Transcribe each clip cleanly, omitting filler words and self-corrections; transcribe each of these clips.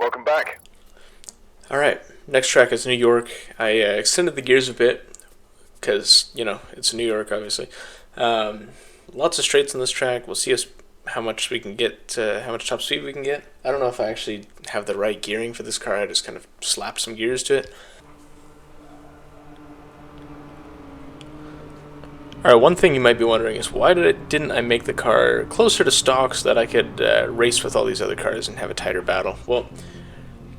Welcome back. Alright, next track is New York. I extended the gears a bit because, it's New York, obviously. Lots of straights on this track. We'll see how much we can get, how much top speed we can get. I don't know if I actually have the right gearing for this car. I just kind of slapped some gears to it. Alright, one thing you might be wondering is why didn't I make the car closer to stock so that I could race with all these other cars and have a tighter battle? Well,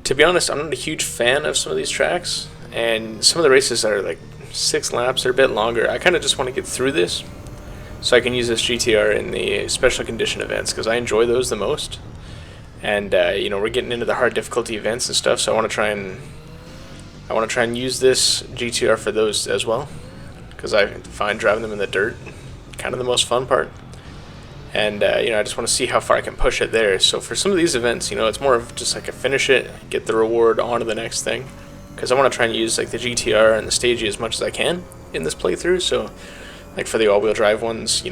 to be honest, I'm not a huge fan of some of these tracks, and some of the races are like 6 laps or a bit longer. I kind of just want to get through this so I can use this GTR in the special condition events because I enjoy those the most. And we're getting into the hard difficulty events and stuff, so I want to try and use this GTR for those as well because I find driving them in the dirt kind of the most fun part. And, I just want to see how far I can push it there. So for some of these events, it's more of just like a finish it, get the reward, on to the next thing. Because I want to try and use like the GTR and the Stagey as much as I can in this playthrough. So like for the all-wheel drive ones,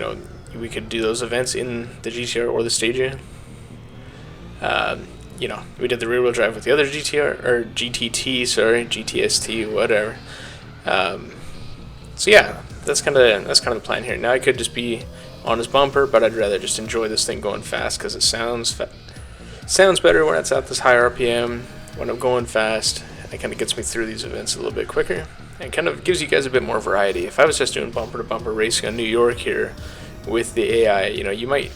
we could do those events in the GTR or the Stagey. We did the rear-wheel drive with the other GTR, or GTST, whatever. So yeah, that's kind of the plan here. Now I could just be on his bumper, but I'd rather just enjoy this thing going fast because it sounds better when it's at this high RPM. When I'm going fast, it kind of gets me through these events a little bit quicker and kind of gives you guys a bit more variety. If I was just doing bumper to bumper racing on New York here with the AI, you might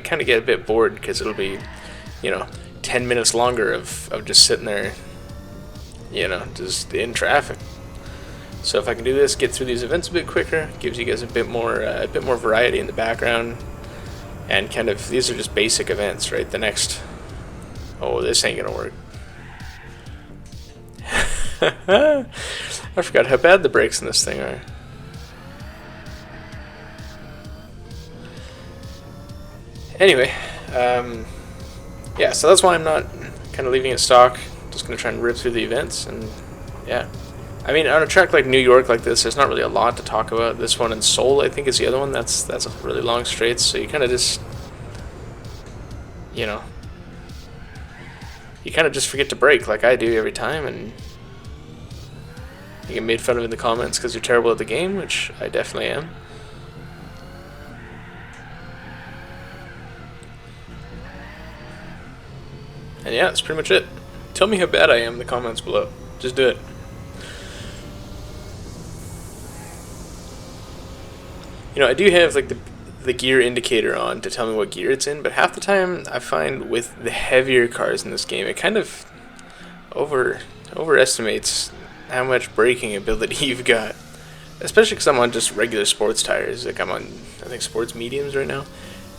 kind of get a bit bored because it'll be 10 minutes longer of just sitting there, just in traffic. So if I can do this, get through these events a bit quicker, gives you guys a bit more variety in the background, and kind of these are just basic events, right? The next, this ain't gonna work. I forgot how bad the brakes in this thing are. Anyway, so that's why I'm not kind of leaving it stock. Just gonna try and rip through the events, and yeah. I mean, on a track like New York like this, there's not really a lot to talk about. This one in Seoul, I think, is the other one. That's a really long straight, so you kind of just, you kind of just forget to brake like I do every time, and you get made fun of in the comments because you're terrible at the game, which I definitely am. And yeah, that's pretty much it. Tell me how bad I am in the comments below. Just do it. I do have like the gear indicator on to tell me what gear it's in, but half the time I find with the heavier cars in this game, it kind of overestimates how much braking ability you've got. Especially because I'm on just regular sports tires. Like I'm on, I think, sports mediums right now.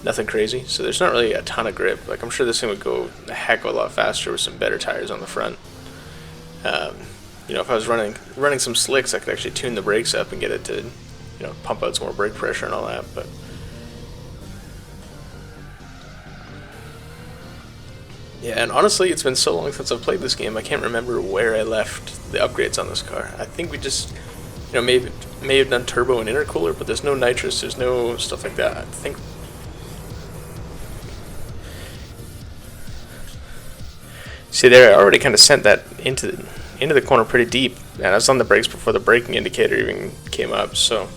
Nothing crazy, so there's not really a ton of grip. Like I'm sure this thing would go a heck of a lot faster with some better tires on the front. If I was running some slicks, I could actually tune the brakes up and get it to pump out some more brake pressure and all that, but yeah, and honestly, it's been so long since I've played this game, I can't remember where I left the upgrades on this car. I think we just, may have done turbo and intercooler, but there's no nitrous, there's no stuff like that. I think. See there, I already kind of sent that into the corner pretty deep, and I was on the brakes before the braking indicator even came up, so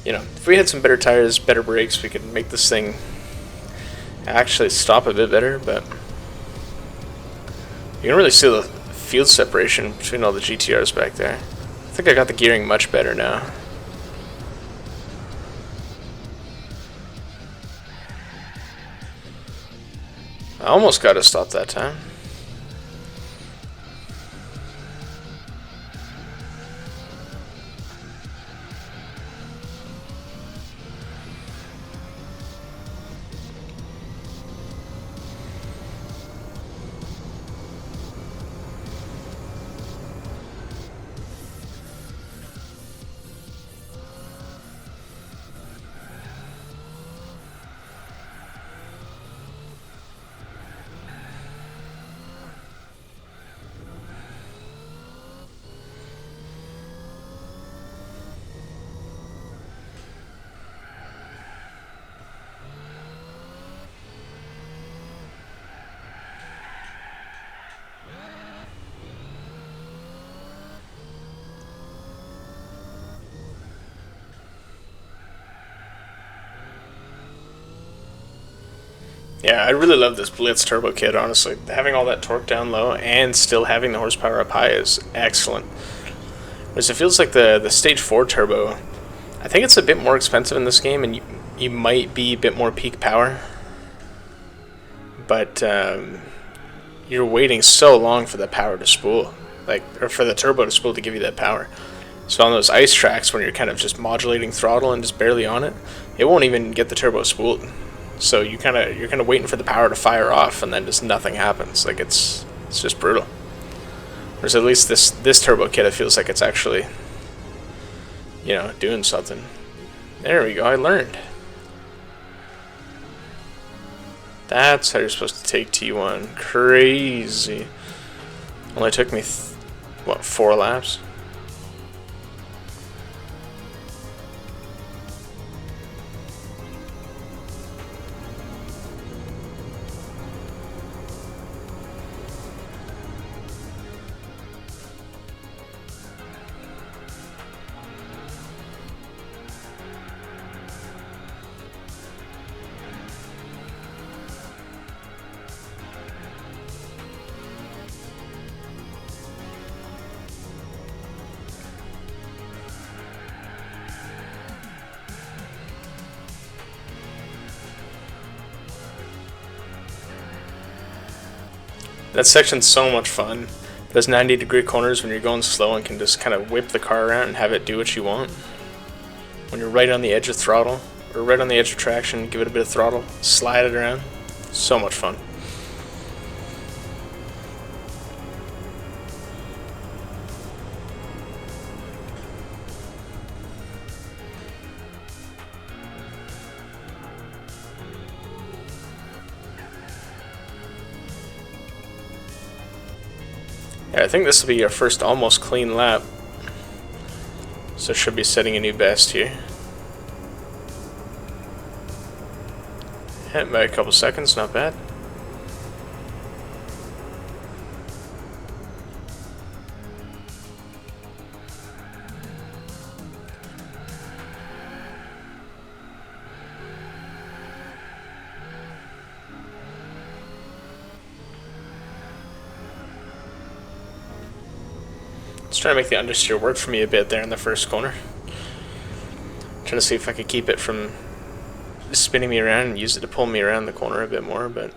if we had some better tires, better brakes, we could make this thing actually stop a bit better, but you can really see the field separation between all the GTRs back there. I think I got the gearing much better now. I almost got to stop that time. Yeah, I really love this Blitz turbo kit, honestly. Having all that torque down low and still having the horsepower up high is excellent. Whereas it feels like the Stage 4 turbo, I think it's a bit more expensive in this game, and you might be a bit more peak power. But you're waiting so long for the power to spool, or for the turbo to spool to give you that power. So on those ice tracks, when you're kind of just modulating throttle and just barely on it, it won't even get the turbo spooled. So you're kind of waiting for the power to fire off, and then just nothing happens. Like it's just brutal. Whereas at least this turbo kit, it feels like it's actually, doing something. There we go. I learned. That's how you're supposed to take T1. Crazy. Only took me, 4 laps? That section's so much fun. Those 90-degree corners when you're going slow and can just kind of whip the car around and have it do what you want. When you're right on the edge of throttle, or right on the edge of traction, give it a bit of throttle, slide it around. So much fun. Yeah, I think this will be our first almost clean lap. So should be setting a new best here. Yeah, by a couple seconds, not bad. Just trying to make the understeer work for me a bit there in the first corner. Trying to see if I could keep it from spinning me around and use it to pull me around the corner a bit more, but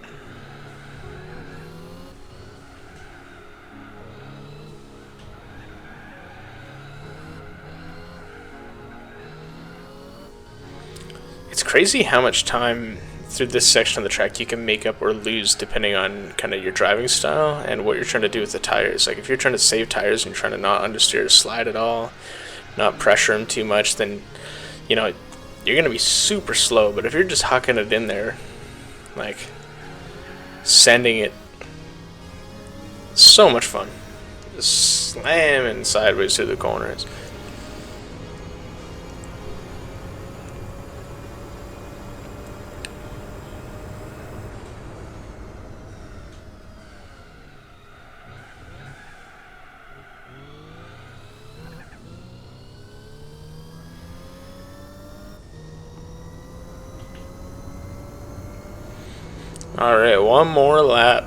it's crazy how much time through this section of the track you can make up or lose depending on kind of your driving style and what you're trying to do with the tires. Like if you're trying to save tires and you're trying to not understeer, slide at all, not pressure them too much, then you're gonna be super slow. But if you're just hucking it in there, like sending it, so much fun. Just slamming sideways through the corners. Alright, one more lap.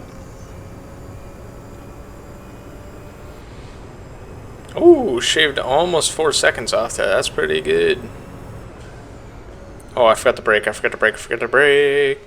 Ooh, shaved almost 4 seconds off there. That's pretty good. Oh, I forgot to brake. I forgot to brake.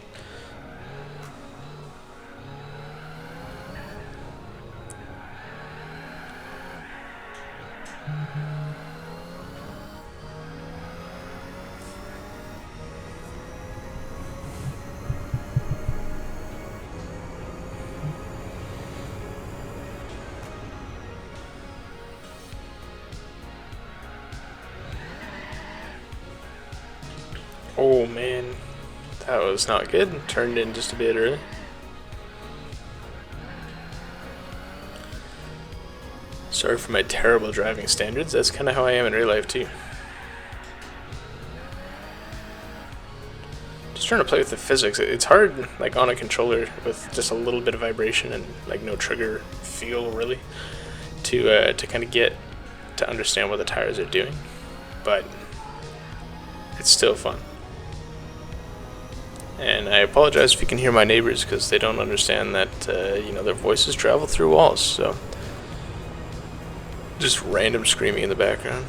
Oh man, that was not good. Turned in just a bit early. Sorry for my terrible driving standards. That's kind of how I am in real life too. Just trying to play with the physics. It's hard, like on a controller with just a little bit of vibration and like no trigger feel really, to kind of get to understand what the tires are doing. But it's still fun. And I apologize if you can hear my neighbors because they don't understand that, you know, their voices travel through walls, so. Just random screaming in the background.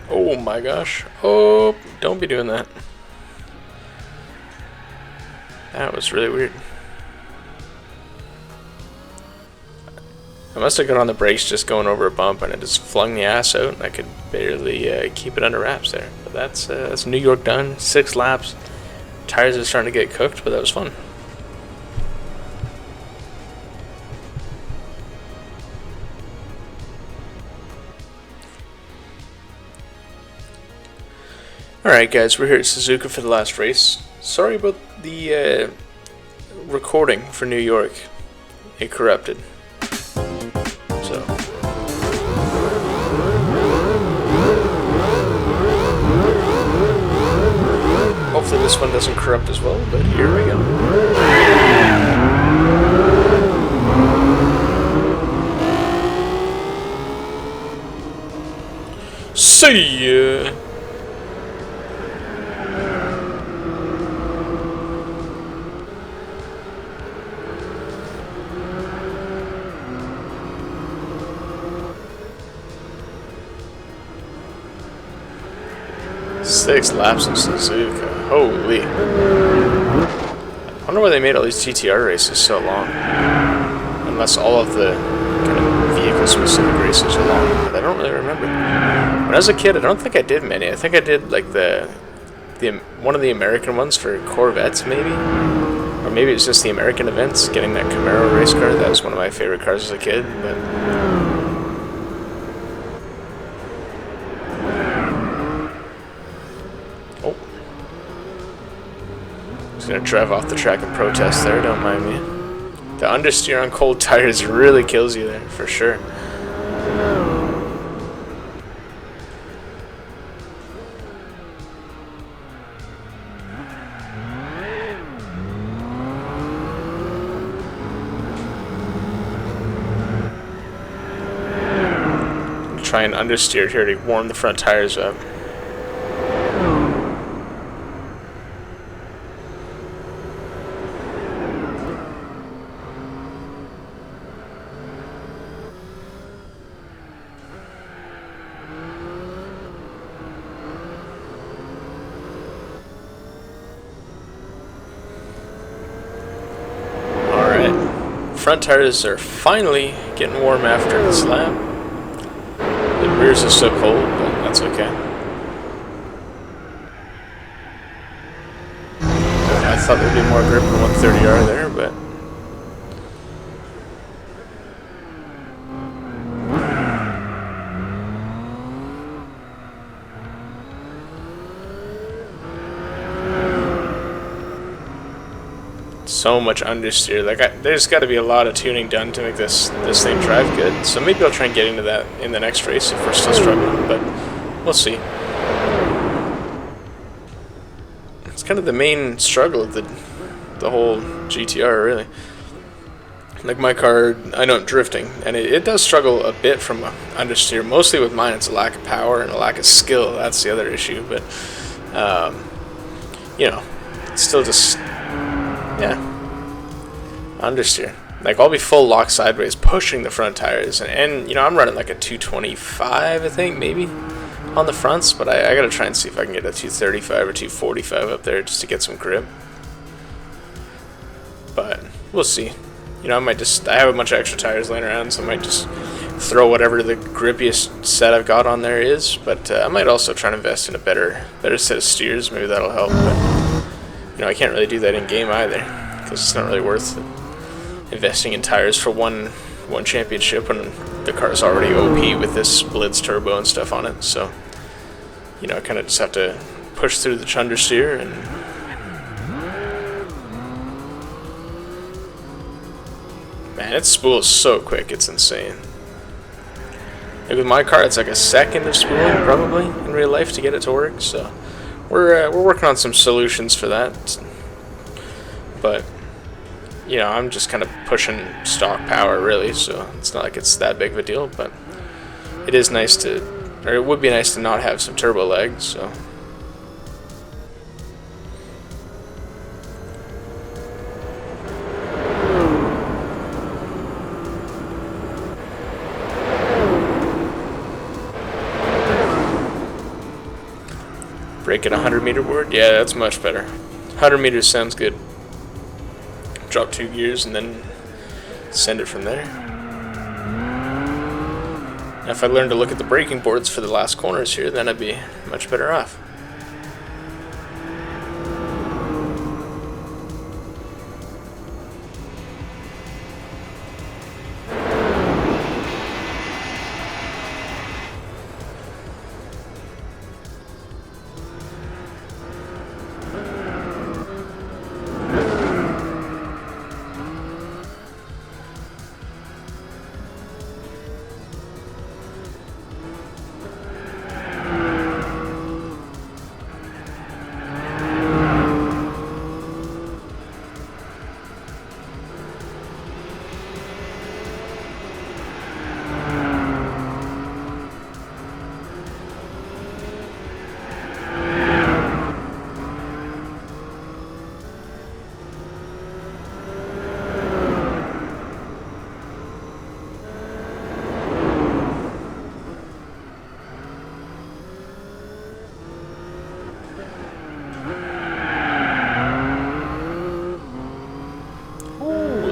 Oh my gosh. Oh, don't be doing that. That was really weird. I must have got on the brakes just going over a bump and it just flung the ass out and I could barely keep it under wraps there. But that's New York done. 6 laps. Tires are starting to get cooked, but that was fun. Alright guys, we're here at Suzuka for the last race. Sorry about the recording for New York. It corrupted. So hopefully this one doesn't corrupt as well, but here we go. See ya! Six laps in Suzuka. Holy. I wonder why they made all these GTR races so long. Unless all of the kind of vehicle-specific races are long. But I don't really remember. When I was a kid, I don't think I did many. I think I did like one of the American ones for Corvettes, maybe? Or maybe it was just the American events, getting that Camaro race car. That was one of my favorite cars as a kid. But gonna drive off the track and protest there, don't mind me. The understeer on cold tires really kills you there, for sure. Try and understeer here to warm the front tires up. Front tires are finally getting warm after this lap. The rears are so cold, but that's okay. I thought there'd be more grip on 130R there, but so much understeer. Like there's got to be a lot of tuning done to make this thing drive good. So maybe I'll try and get into that in the next race if we're still struggling, but we'll see. It's kind of the main struggle of the whole GTR, really. Like my car, I know I'm drifting, and it does struggle a bit from understeer. Mostly with mine, it's a lack of power and a lack of skill. That's the other issue, but you know, it's still just. Yeah, understeer. Like I'll be full lock sideways, pushing the front tires, and you know I'm running like a 225, I think maybe, on the fronts. But I gotta try and see if I can get a 235 or 245 up there just to get some grip. But we'll see. You know, I have a bunch of extra tires laying around, so I might just throw whatever the grippiest set I've got on there is. But I might also try and invest in a better set of steers. Maybe that'll help. But you know, I can't really do that in game either, because it's not really worth investing in tires for one championship when the car's already OP with this Blitz turbo and stuff on it. So, you know, I kind of just have to push through the understeer and. Man, it spools so quick, it's insane. Like with my car, it's like a second of spooling probably in real life to get it to work. So. We're working on some solutions for that, but you know I'm just kind of pushing stock power really, so it's not like it's that big of a deal. But it is nice to, or it would be nice to not have some turbo lag. So Brake at 100-meter board? Yeah, that's much better. 100 meters sounds good. Drop 2 gears and then send it from there. Now if I learn to look at the braking boards for the last corners here, then I'd be much better off.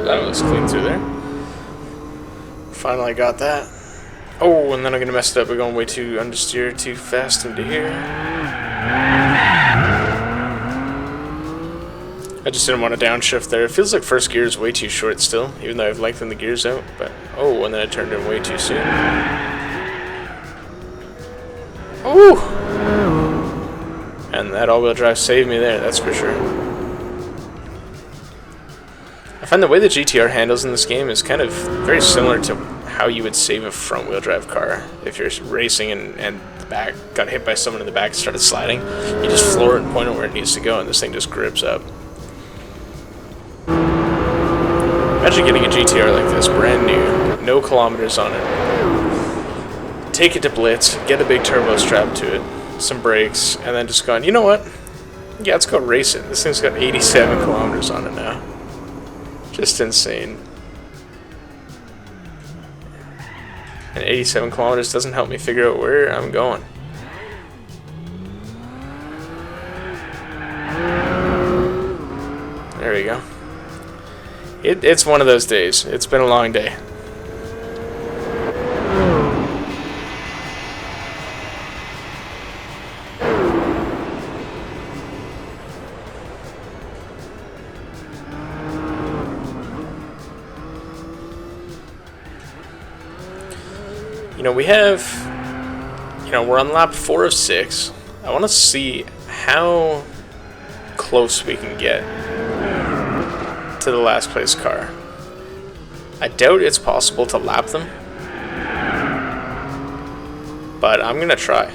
That was clean through there. Finally got that. Oh, and then I'm gonna mess it up. We're going way too understeer, too fast into here. I just didn't want to downshift there. It feels like first gear is way too short still, even though I've lengthened the gears out. But oh, and then I turned in way too soon. Oh! And that all-wheel drive saved me there, that's for sure. I find the way the GTR handles in this game is kind of very similar to how you would save a front-wheel drive car. If you're racing and the back got hit by someone in the back and started sliding, you just floor it and point it where it needs to go, and this thing just grips up. Imagine getting a GTR like this, brand new, no kilometers on it. Take it to Blitz, get a big turbo strap to it, some brakes, and then just going, you know what? Yeah, let's go race it. This thing's got 87 kilometers on it now. Just insane. And 87 kilometers doesn't help me figure out where I'm going. There we go. It's one of those days. It's been a long day. You know, we have, we're on lap 4 of 6. I want to see how close we can get to the last place car. I doubt it's possible to lap them, but I'm gonna try.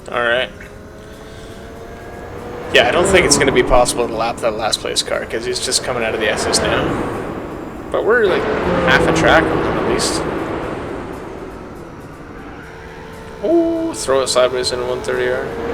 Alright. Yeah, I don't think it's going to be possible to lap that last place car because he's just coming out of the S's now. But we're like half a track on him at least. Oh, throw it sideways in a 130R.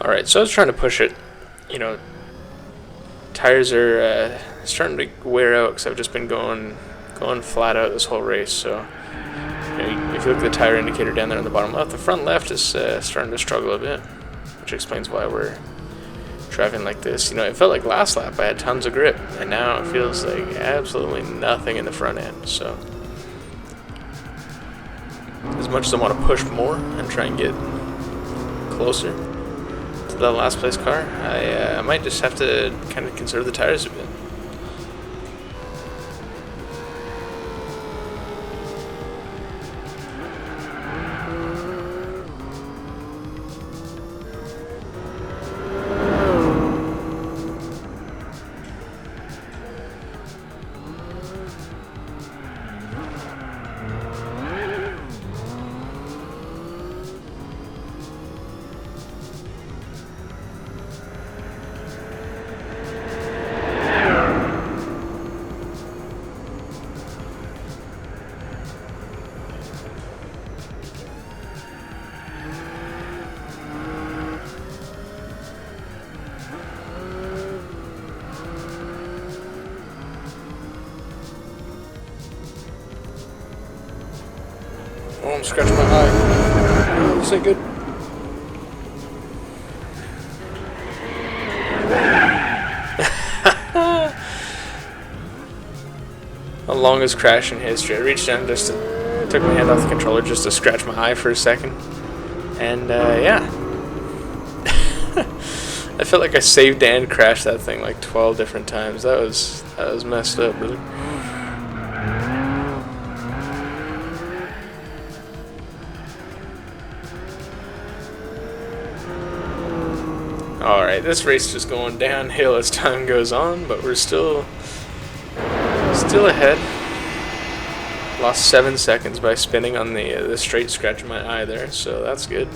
Alright, so I was trying to push it. You know, tires are starting to wear out because I've just been going flat out this whole race. So, you know, if you look at the tire indicator down there on the bottom left, the front left is starting to struggle a bit, which explains why we're driving like this. You know, it felt like last lap I had tons of grip, and now it feels like absolutely nothing in the front end. So, as much as I want to push more and try and get closer to the last place car, I might just have to kind of conserve the tires a bit. Oh, I'm scratching my eye. Looks like good. The longest crash in history. I reached down just to, took my hand off the controller just to scratch my eye for a second. And yeah. I felt like I saved and crashed that thing like 12 different times. That was messed up, really. Alright, this race is just going downhill as time goes on, but we're still ahead. Lost 7 seconds by spinning on the straight scratch of my eye there, so that's good.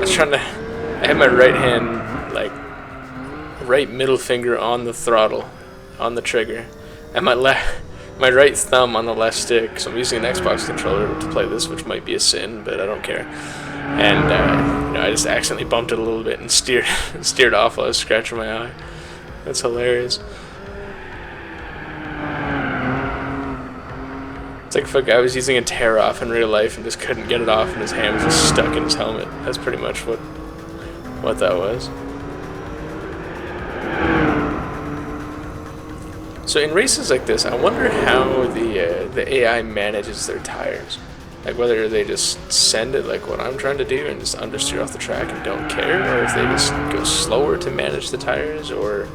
I had my right hand, like, right middle finger on the throttle, on the trigger, and my right thumb on the left stick, so I'm using an Xbox controller to play this, which might be a sin, but I don't care. And you know, I just accidentally bumped it a little bit and steered off while I was scratching my eye. That's hilarious. It's like if a guy was using a tear off in real life and just couldn't get it off, and his hand was just stuck in his helmet. That's pretty much what that was. So in races like this, I wonder how the AI manages their tires. Like whether they just send it like what I'm trying to do and just understeer off the track and don't care, or if they just go slower to manage the tires, or,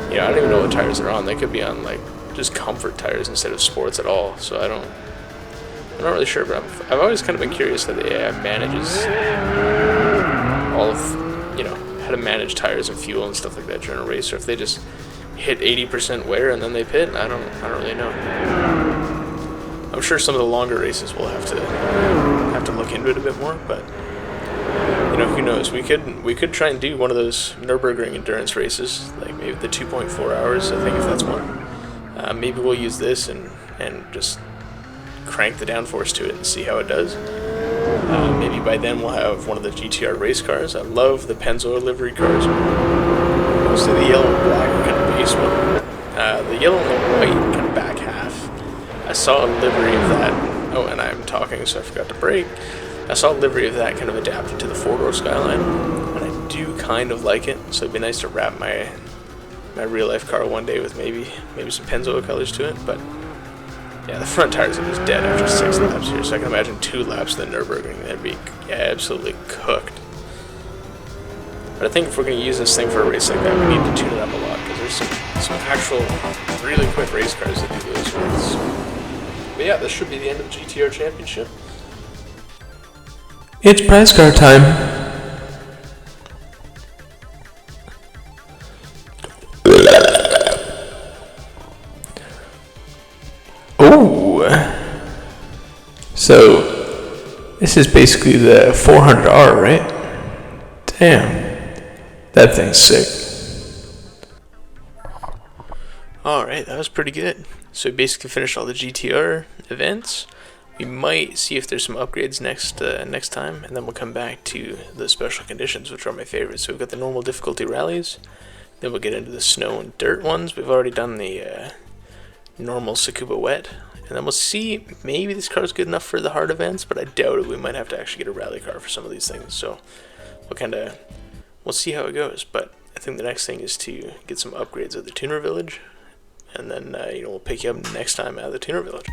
you know, I don't even know what tires they're on. They could be on like just comfort tires instead of sports at all. So I'm not really sure, but I've always kind of been curious how the AI manages all of, you know, how to manage tires and fuel and stuff like that during a race, or if they just hit 80% wear and then they pit. I don't really know. I'm sure some of the longer races will have to look into it a bit more, but you know, who knows? We could try and do one of those Nürburgring endurance races, like maybe the 2.4 hours. I think if that's one, maybe we'll use this and just crank the downforce to it and see how it does. Maybe by then we'll have one of the GTR race cars. I love the Pennzoil livery cars, mostly the yellow and black kind of base one. The yellow and the white kind of back half. I saw a livery of that. Oh, and I'm talking, so I forgot to brake. I saw a livery of that kind of adapted to the four-door Skyline, and I do kind of like it. So it'd be nice to wrap my real-life car one day with maybe some Pennzoil colors to it. But yeah, the front tires are just dead after 6 laps here, so I can imagine 2 laps of the Nürburgring. That'd be absolutely cooked. But I think if we're going to use this thing for a race like that, we need to tune it up a lot, because there's some actual really quick race cars that do those races. But yeah, this should be the end of the GTR Championship. It's prize car time. Oh, so this is basically the 400R, right? Damn, that thing's sick. Alright, that was pretty good. So we basically finished all the GTR events. We might see if there's some upgrades next time, and then we'll come back to the special conditions, which are my favorites. So we've got the normal difficulty rallies, then we'll get into the snow and dirt ones. We've already done the normal Tsukuba wet, and then we'll see, maybe this car's good enough for the hard events, but I doubt it. We might have to actually get a rally car for some of these things, so we'll see how it goes. But I think the next thing is to get some upgrades at the tuner village, and then we'll pick you up next time at the tuner village.